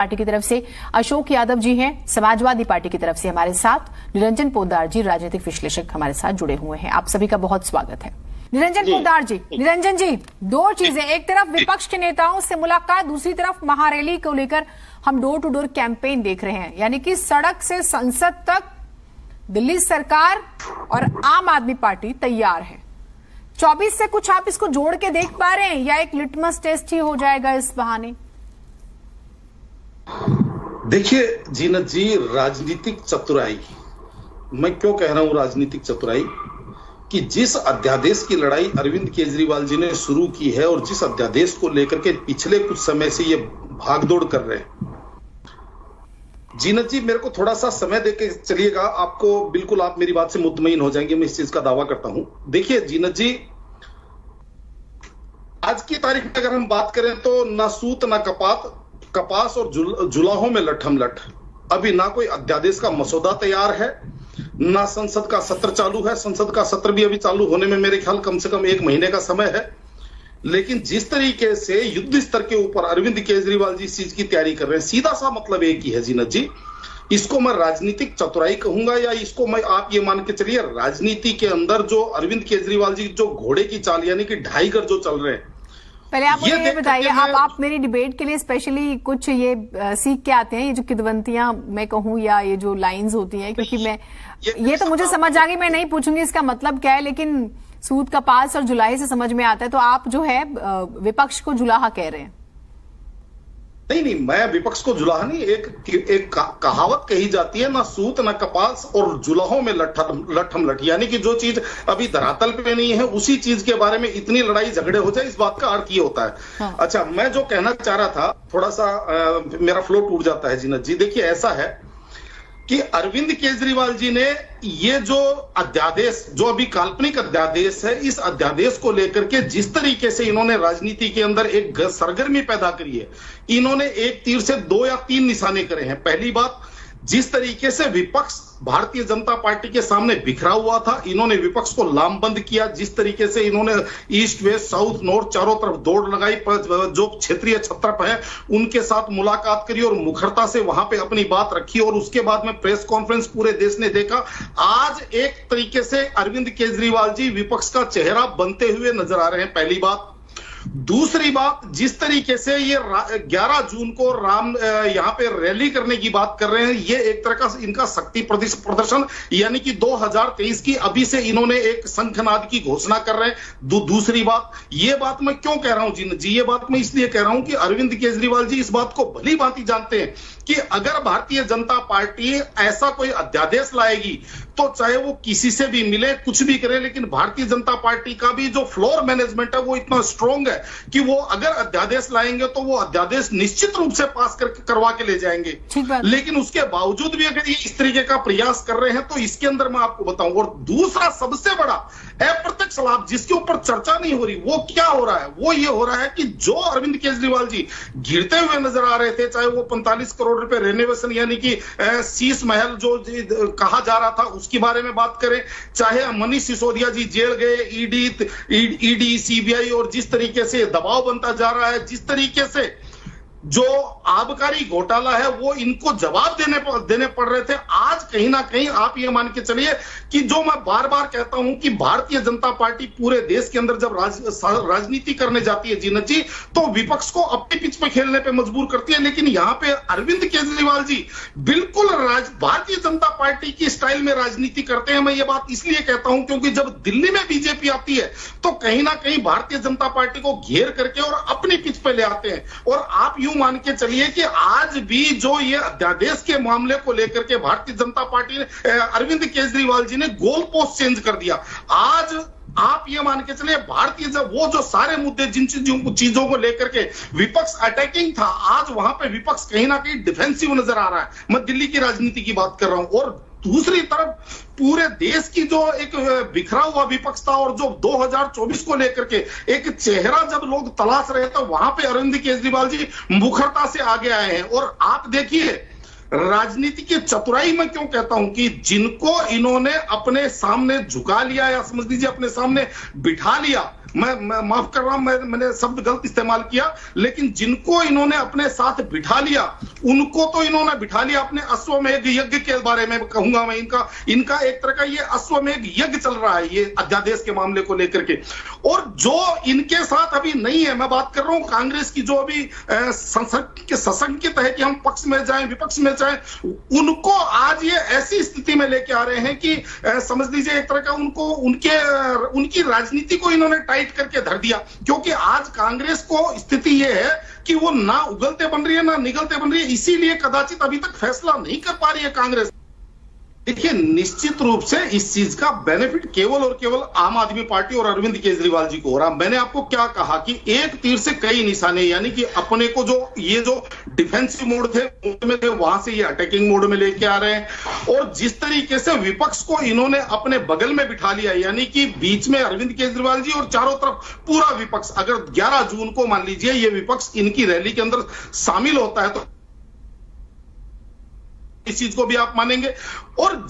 Party की तरफ से अशोक यादव जी हैं, समाजवादी पार्टी की तरफ से हमारे साथ निरंजन पोद्दार जी राजनीतिक विश्लेषक हमारे साथ जुड़े हुए हैं। आप सभी का बहुत स्वागत है। निरंजन पोद्दार जी, निरंजन जी, दो चीजें, एक तरफ विपक्ष के नेताओं से मुलाकात, दूसरी तरफ महारैली को लेकर हम डोर टू डोर कैंपेन देख रहे हैं, यानी कि सड़क से संसद तक दिल्ली सरकार और आम आदमी पार्टी तैयार है। 24 से कुछ आप इसको जोड़ के देख पा रहे हैं या एक लिटमस टेस्ट ही हो जाएगा इस बहाने? देखिए जीनत जी, राजनीतिक चतुराई, मैं क्यों कह रहा हूं राजनीतिक चतुराई, कि जिस अध्यादेश की लड़ाई अरविंद केजरीवाल जी ने शुरू की है और जिस अध्यादेश को लेकर के पिछले कुछ समय से ये भागदौड़ कर रहे हैं, जीनत जी मेरे को थोड़ा सा समय देके चलिएगा, आपको बिल्कुल आप मेरी बात से मुतमईन हो जाएंगे, मैं इस चीज का दावा करता हूं। देखिए जीनत जी, आज की तारीख में अगर हम बात करें तो ना सूत ना कपास और जुलाहों में लठम लठ, अभी ना कोई अध्यादेश का मसौदा तैयार है, ना संसद का सत्र चालू है। संसद का सत्र भी अभी चालू होने में मेरे ख्याल कम से कम 1 महीने का समय है। लेकिन जिस तरीके से युद्ध स्तर के ऊपर अरविंद केजरीवाल जी इस चीज की तैयारी कर रहे हैं, सीधा सा मतलब एक ही है जीनत जी, इसको मैं राजनीतिक चतुराई कहूंगा, या इसको मैं, आप ये मान के चलिए, राजनीति के अंदर जो अरविंद केजरीवाल जी जो घोड़े की चाल यानी कि ढाई गज जो चल रहे हैं। पहले आप मुझे ये बताइए, आप मेरी डिबेट के लिए स्पेशली कुछ ये सीख के आते हैं, ये जो किदवंतियां मैं कहूं या ये जो लाइंस होती हैं, क्योंकि मैं ये तो मुझे समझ आ गई, मैं नहीं पूछूंगी इसका मतलब क्या है, लेकिन सूत कपास और जुलाहे से समझ में आता है। तो आप जो है विपक्ष को जुलाहा कह रहे हैं? नहीं, मैं विपक्ष को जुलाहा नहीं, एक कहावत कही जाती है, ना सूत ना कपास और जुलाहों में लठम लठ, यानी कि जो चीज अभी धरातल पे नहीं है उसी चीज के बारे में इतनी लड़ाई झगड़े हो जाए, इस बात का अर्थ ये होता है। हाँ। अच्छा, मैं जो कहना चाह रहा था, थोड़ा सा मेरा फ्लो टूट जाता है जीनत जी। देखिए ऐसा है कि अरविंद केजरीवाल जी ने ये जो अध्यादेश, जो अभी काल्पनिक अध्यादेश है, इस अध्यादेश को लेकर के जिस तरीके से इन्होंने राजनीति के अंदर एक सरगर्मी पैदा करी है, इन्होंने एक तीर से 2 या 3 निशाने करे हैं। पहली बात, जिस तरीके से विपक्ष भारतीय जनता पार्टी के सामने बिखरा हुआ था, इन्होंने विपक्ष को लामबंद किया। जिस तरीके से इन्होंने ईस्ट वेस्ट साउथ नॉर्थ चारों तरफ दौड़ लगाई, जो क्षेत्रीय छत्रप है उनके साथ मुलाकात करी और मुखरता से वहां पे अपनी बात रखी, और उसके बाद में प्रेस कॉन्फ्रेंस पूरे देश ने देखा। आज एक तरीके से अरविंद केजरीवाल जी विपक्ष का चेहरा बनते हुए नजर आ रहे हैं, पहली बात। दूसरी बात, जिस तरीके से ये 11 जून को यहाँ पे रैली करने की बात कर रहे हैं, ये एक तरह का इनका शक्ति प्रदर्शन, यानी कि 2023 की अभी से इन्होंने एक शंखनाद की घोषणा कर रहे हैं। दूसरी बात, ये बात मैं क्यों कह रहा हूं जी, ये बात मैं इसलिए कह रहा हूं कि अरविंद केजरीवाल जी इस बात को भली भांति जानते हैं कि अगर भारतीय जनता पार्टी ऐसा कोई अध्यादेश लाएगी तो चाहे वो किसी से भी मिले, कुछ भी करे, लेकिन भारतीय जनता पार्टी का भी जो फ्लोर मैनेजमेंट है वो इतना स्ट्रांग है कि वो अगर अध्यादेश लाएंगे तो वो अध्यादेश निश्चित रूप से पास करवा के ले जाएंगे। लेकिन उसके बावजूद भी अगर ये इस तरीके का प्रयास कर रहे हैं तो इसके अंदर मैं आपको बताऊं, और दूसरा सबसे बड़ा अप्रत्यक्ष लाभ जिसके ऊपर चर्चा नहीं हो रही, वो क्या हो रहा है? वो ये हो रहा है कि जो अरविंद केजरीवाल जी गिरते हुए नजर आ रहे थे, चाहे वो 45 करोड़ रुपए रेनोवेशन यानी कि शीश महल जो कहा जा रहा था उसके बारे में बात करें, चाहे मनीष सिसोदिया जी जेल गए, ईडी सीबीआई, और जिस तरीके से दबाव बनता जा रहा है, जिस तरीके से जो आबकारी घोटाला है वो इनको जवाब देने पड़ रहे थे। आज कहीं ना कहीं आप ये मान के चलिए कि जो मैं बार बार कहता हूं कि भारतीय जनता पार्टी पूरे देश के अंदर जब राजनीति करने जाती है जीनत जी, तो विपक्ष को अपने पिच पे खेलने पे मजबूर करती है। लेकिन यहां पे अरविंद केजरीवाल जी बिल्कुल भारतीय जनता पार्टी की स्टाइल में राजनीति करते हैं। मैं ये बात इसलिए कहता हूं क्योंकि जब दिल्ली में बीजेपी आती है तो कहीं ना कहीं भारतीय जनता पार्टी को घेर करके और अपनी पिच पे ले आते हैं। और आप मान के चलिए कि आज भी जो ये अध्यादेश के मामले को लेकर के भारतीय जनता पार्टी ने, अरविंद केजरीवाल जी ने गोल पोस्ट चेंज कर दिया। आज आप ये मान के चलिए भारतीय वो जो सारे मुद्दे जिन चीजों को लेकर के विपक्ष अटैकिंग था, आज वहां पे विपक्ष कहीं ना कहीं डिफेंसिव नजर आ रहा है। मैं दिल्ली की राजनीति की बात कर रहा हूं। और दूसरी तरफ पूरे देश की जो एक बिखरा हुआ विपक्ष था और जो 2024 को लेकर के एक चेहरा जब लोग तलाश रहे थे, वहां पे अरविंद केजरीवाल जी मुखरता से आगे आए हैं। और आप देखिए राजनीति की चतुराई में क्यों कहता हूं कि जिनको इन्होंने अपने सामने झुका लिया या समझ लीजिए अपने सामने बिठा लिया, मैं माफ कर रहा हूं, मैंने शब्द गलत इस्तेमाल किया, लेकिन जिनको इन्होंने अपने साथ बिठा लिया उनको तो इन्होंने बिठा लिया अपने अश्वमेध यज्ञ के बारे में कहूंगा मैं। इनका एक तरह का ये अश्वमेध यज्ञ चल रहा है ये अध्यादेश के मामले को लेकर के। और जो इनके साथ अभी नहीं है, मैं बात कर रहा हूं कांग्रेस की, जो अभी सशंकित है कि हम पक्ष में जाएं विपक्ष में जाएं, उनको आज ये ऐसी स्थिति में लेके आ रहे हैं कि समझ लीजिए एक तरह का उनको उनकी राजनीति को इन्होंने टाइट करके धर दिया। क्योंकि आज कांग्रेस को स्थिति ये है कि वो ना उगलते बन रही है ना निगलते बन रही है, इसीलिए कदाचित अभी तक फैसला नहीं कर पा रही है कांग्रेस। देखिए, निश्चित रूप से इस चीज का बेनिफिट केवल और केवल आम आदमी पार्टी और अरविंद केजरीवाल जी को हो रहा। मैंने आपको क्या कहा कि एक तीर से कई निशाने, यानी कि अपने को जो डिफेंसिव मोड थे वहां से ये अटैकिंग मोड में लेके आ रहे हैं। और जिस तरीके से विपक्ष को इन्होंने अपने बगल में बिठा लिया, यानी कि बीच में अरविंद केजरीवाल जी और चारों तरफ पूरा विपक्ष। अगर 11 जून को मान लीजिए ये विपक्ष इनकी रैली के अंदर शामिल होता है तो इस चीज को भी आप मानेंगे। और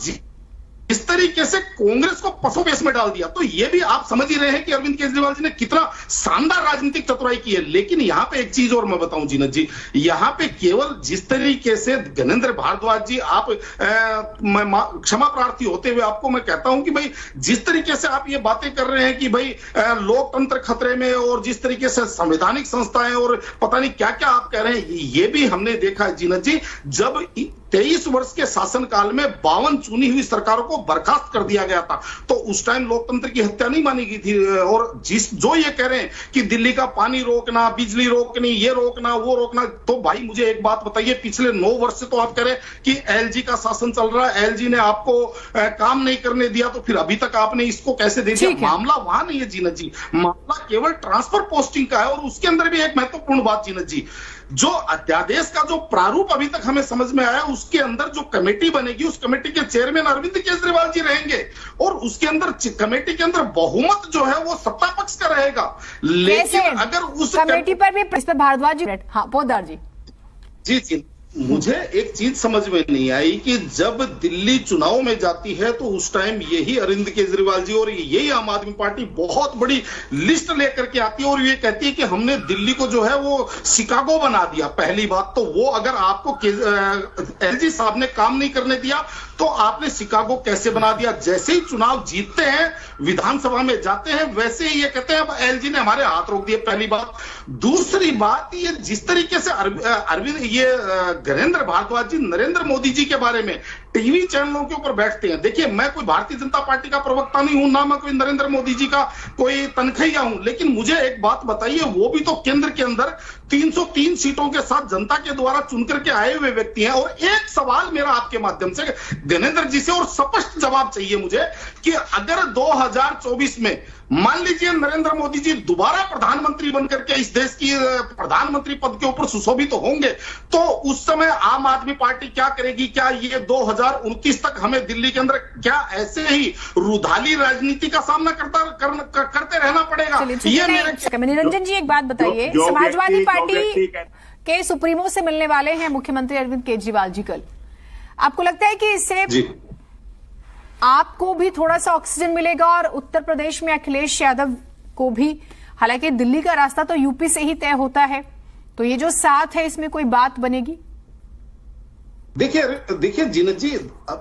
इस तरीके से कांग्रेस को पसोपेश में डाल दिया, तो ये भी आप समझ ही रहे हैं कि अरविंद केजरीवाल जी ने कितना शानदार राजनीतिक चतुराई की है। लेकिन यहां पे एक चीज और मैं बताऊं जीनत जी, यहां पे केवल जिस तरीके से ज्ञानेंद्र भारद्वाज जी, आप क्षमा प्रार्थी होते हुए आपको मैं कहता हूं कि भाई जिस तरीके से आप ये बातें कर रहे हैं कि भाई लोकतंत्र खतरे में, और जिस तरीके से संवैधानिक संस्थाएं और पता नहीं क्या क्या आप कह रहे हैं, ये भी हमने देखा है जीनत जी। जब 23 वर्ष के शासनकाल में 52 चुनी हुई सरकारों को बर्खास्त कर दिया गया था, तो उस टाइम लोकतंत्र की हत्या नहीं मानी गई थी। और जो ये कह रहे हैं कि दिल्ली का पानी रोकना, बिजली रोकनी, ये रोकना वो रोकना, तो भाई मुझे एक बात बताइए, पिछले 9 वर्ष से तो आप कह रहे हैं कि एलजी का शासन चल रहा है, एलजी ने आपको काम नहीं करने दिया, तो फिर अभी तक आपने इसको कैसे दे दिया? मामला वहां नहीं है जीनत जी, मामला केवल ट्रांसफर पोस्टिंग का है। और उसके अंदर भी एक महत्वपूर्ण बात जीनत जी, जो अध्यादेश का जो प्रारूप अभी तक हमें समझ में आया, उसके अंदर जो कमेटी बनेगी, उस कमेटी के चेयरमैन अरविंद केजरीवाल जी रहेंगे, और उसके अंदर कमेटी के अंदर बहुमत जो है वो सत्ता पक्ष का रहेगा। लेकिन अगर उस कमेटी पर भी इस पर भारद्वाज जी, हाँ पोद्दार जी जी, मुझे एक चीज समझ में नहीं आई कि जब दिल्ली चुनाव में जाती है तो उस टाइम यही अरविंद केजरीवाल जी और यही आम आदमी पार्टी बहुत बड़ी लिस्ट लेकर के आती है और ये कहती है कि हमने दिल्ली को जो है वो शिकागो बना दिया। पहली बात तो वो, अगर आपको एलजी साहब ने काम नहीं करने दिया तो आपने शिकागो कैसे बना दिया? जैसे ही चुनाव जीतते हैं, विधानसभा में जाते हैं, वैसे ही ये कहते हैं अब एलजी ने हमारे हाथ रोक दिए। पहली बात। दूसरी बात, ये जिस तरीके से अरविंद ये ज्ञानेंद्र भारद्वाज जी नरेंद्र मोदी जी के बारे में टीवी चैनलों के ऊपर बैठते हैं। देखिए, मैं कोई भारतीय जनता पार्टी का प्रवक्ता नहीं हूं, ना मैं कोई नरेंद्र मोदी जी का कोई तनखैया हूं, लेकिन मुझे एक बात बताइए, वो भी तो केंद्र के अंदर 303 सीटों के साथ जनता के द्वारा चुनकर के आए हुए व्यक्ति हैं। और एक सवाल मेरा आपके माध्यम से ज्ञानेंद्र जी से, और स्पष्ट जवाब चाहिए मुझे, कि अगर 2024 में मान लीजिए नरेंद्र मोदी जी दोबारा प्रधानमंत्री बनकर के इस देश की प्रधानमंत्री पद के ऊपर सुशोभित होंगे, तो उस समय आम आदमी पार्टी क्या करेगी? क्या ये 2029 तक हमें दिल्ली के अंदर क्या ऐसे ही रुधाली राजनीति का सामना करते रहना पड़ेगा? ये मेरे निरंजन जी एक बात बताइए, समाजवादी पार्टी के सुप्रीमो से मिलने वाले हैं मुख्यमंत्री अरविंद केजरीवाल जी कल, आपको लगता है कि इससे आपको भी थोड़ा सा ऑक्सीजन मिलेगा और उत्तर प्रदेश में अखिलेश यादव को भी, हालांकि दिल्ली का रास्ता तो यूपी से ही तय होता है, तो ये जो साथ है इसमें कोई बात बनेगी? देखिए जीनत जी,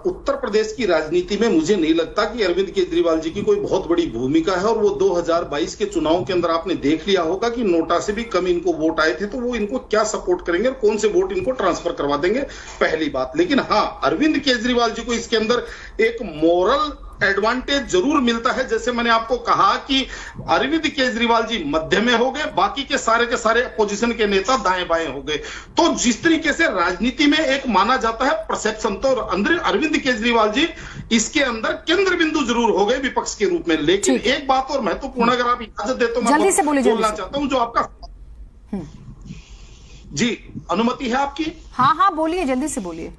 उत्तर प्रदेश की राजनीति में मुझे नहीं लगता कि अरविंद केजरीवाल जी की कोई बहुत बड़ी भूमिका है। और वो 2022 के चुनाव के अंदर आपने देख लिया होगा कि नोटा से भी कम इनको वोट आए थे, तो वो इनको क्या सपोर्ट करेंगे और कौन से वोट इनको ट्रांसफर करवा देंगे, पहली बात। लेकिन हाँ, अरविंद केजरीवाल जी को इसके अंदर एक मोरल एडवांटेज जरूर मिलता है। जैसे मैंने आपको कहा कि अरविंद केजरीवाल जी मध्य में हो गए, बाकी के सारे अपोजिशन के नेता दाएं बाएं हो गए। तो जिस तरीके से राजनीति में एक माना जाता है परसेप्शन, तो अरविंद केजरीवाल जी इसके अंदर केंद्र बिंदु जरूर हो गए विपक्ष के रूप में। लेकिन एक बात और महत्वपूर्ण, अगर आप इजाजत दे तो मैं बोलना चाहता हूं, जो आपका जी अनुमति है आपकी? हाँ बोलिए, जल्दी से बोलिए।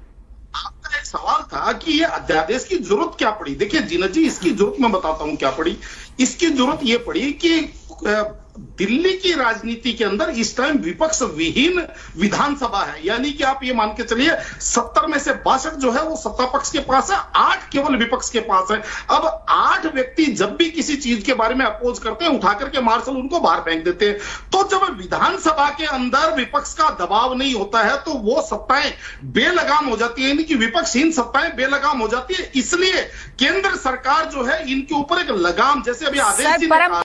आपका एक सवाल था कि ये अध्यादेश की जरूरत क्या पड़ी। देखिए जीनत जी, इसकी जरूरत मैं बताता हूं क्या पड़ी। इसकी जरूरत ये पड़ी कि दिल्ली की राजनीति के अंदर इस टाइम विपक्ष विहीन विधानसभा है, यानी कि आप ये मान के चलिए 70 में से 62 जो है वो सत्ता पक्ष के पास है, 8 केवल विपक्ष के पास है। अब 8 व्यक्ति जब भी किसी चीज के बारे में अपोज करते हैं, उठा करके मार्शल उनको बाहर फेंक देते हैं। तो जब विधानसभा के अंदर विपक्ष का दबाव नहीं होता है तो वो सत्ताएं बेलगाम हो जाती है, यानी कि विपक्षहीन सत्ताएं बेलगाम हो जाती है। इसलिए केंद्र सरकार जो है इनके ऊपर एक लगाम, जैसे अभी आदेश जी ने कहा